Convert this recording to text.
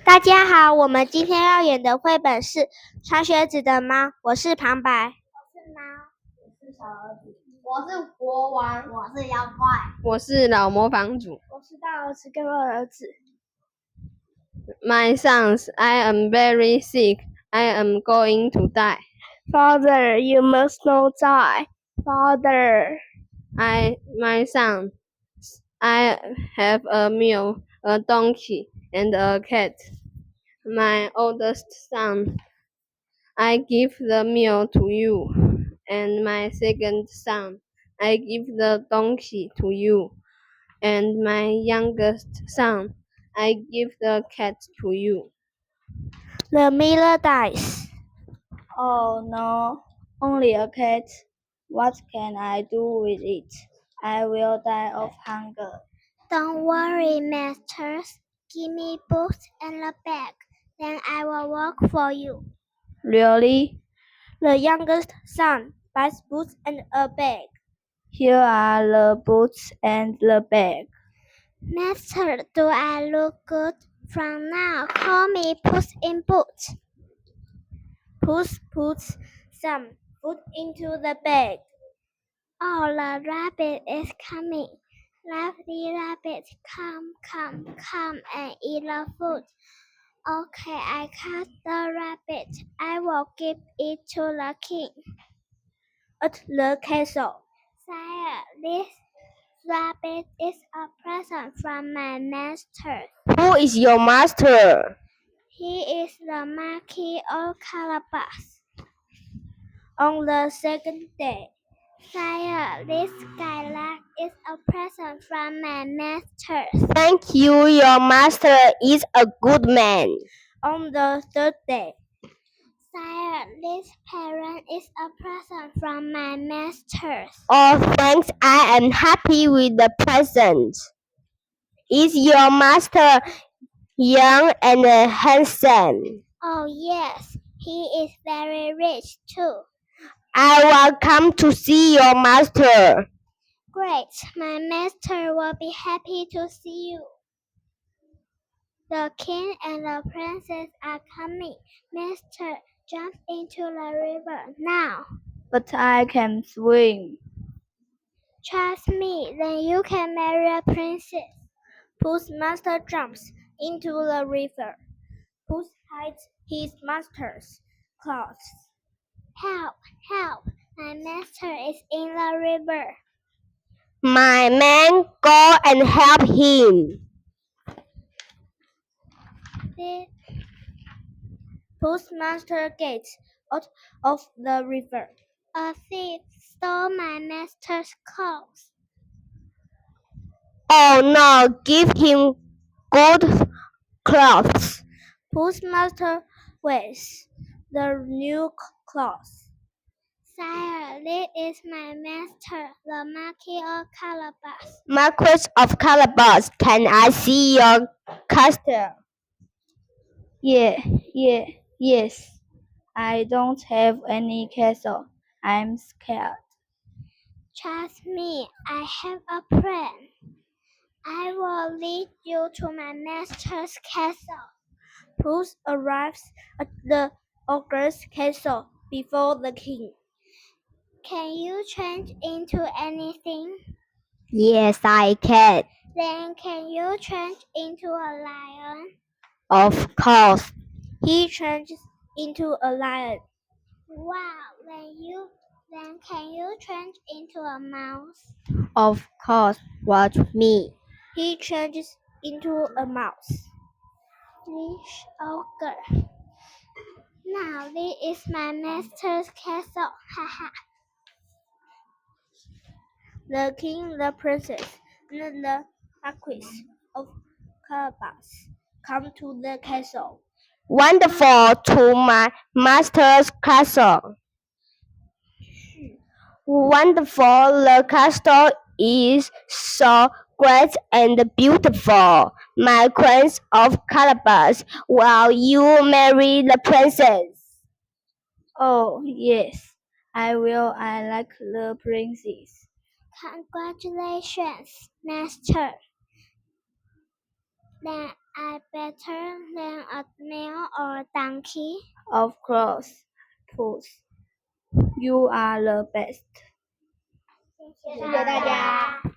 大家好，我们今天要演的绘本是《穿靴子的猫》，我是旁白。我是猫，我是小儿子，我是国王，我是妖怪，我是老模仿主。我是大儿子跟二儿子。My sons, I am very sick. I am going to die. Father, you must not die. Father, My son, I have a mule, a donkey, and a cat. My oldest son, I give the mule to you, and my second son, I give the donkey to you, and my youngest son, I give the cat to you. the miller dies. Oh no, only a cat. What can I do with it? I will die of hunger. Don't worry, masters. Give me boots and a bag, then I will work for you. Really? The youngest son buys boots and a bag. Here are the boots and the bag. Master, do I look good? From now, call me Puss in Boots. Puss puts some food into the bag. Oh, the rabbit is coming. Lovely rabbit, come and eat the food. Okay, I caught the rabbit. I will give it to the king. At the castle. Sire, this rabbit is a present from my master. Who is your master? He is the Marquis of Carabas. On the second day, Sire, this skylark is a present from my master. Thank you, your master is a good man. On the third day, Sire, this parrot is a present from my master. Oh, thanks, I am happy with the present. Is your master young and handsome? Oh yes, he is very rich too. I will come to see your master. Great, my master will be happy to see you. The king and the princess are coming. Master, jump into the river now. But I can swim. Trust me, then you can marry a princess. Puss master jumps into the river. Puss hides his master's clothes. Help, help, my master is in the river. My man, go and help him. Puss master gets out of the river. A thief stole my master's clothes. Oh no, give him good clothes. Puss master wears the new clothes. Sire, this is my master, the Marquis of Carabas. Marquis of Carabas, can I see your castle? Yes. I don't have any castle. I'm scared. Trust me, I have a plan. I will lead you to my master's castle. Puss arrives at the ogre's castle before the king. Can you change into anything? Yes, I can. Then can you change into a lion? Of course. He changes into a lion. Wow, then can you change into a mouse? Of course. Watch me. He changes into a mouse. Wish ogre. Now this is my master's castle. Haha. The king, the princess, and the Marquis of Carabas come to the castle. Wonderful to my master's castle. Wonderful, the castle is so great and beautiful. My queen of Carabas, will you marry the princess? Oh, yes. I will. I like the princess. Congratulations, master. Then I beg better than a mule or donkey? Of course, Puss. You are the best. 谢谢大家。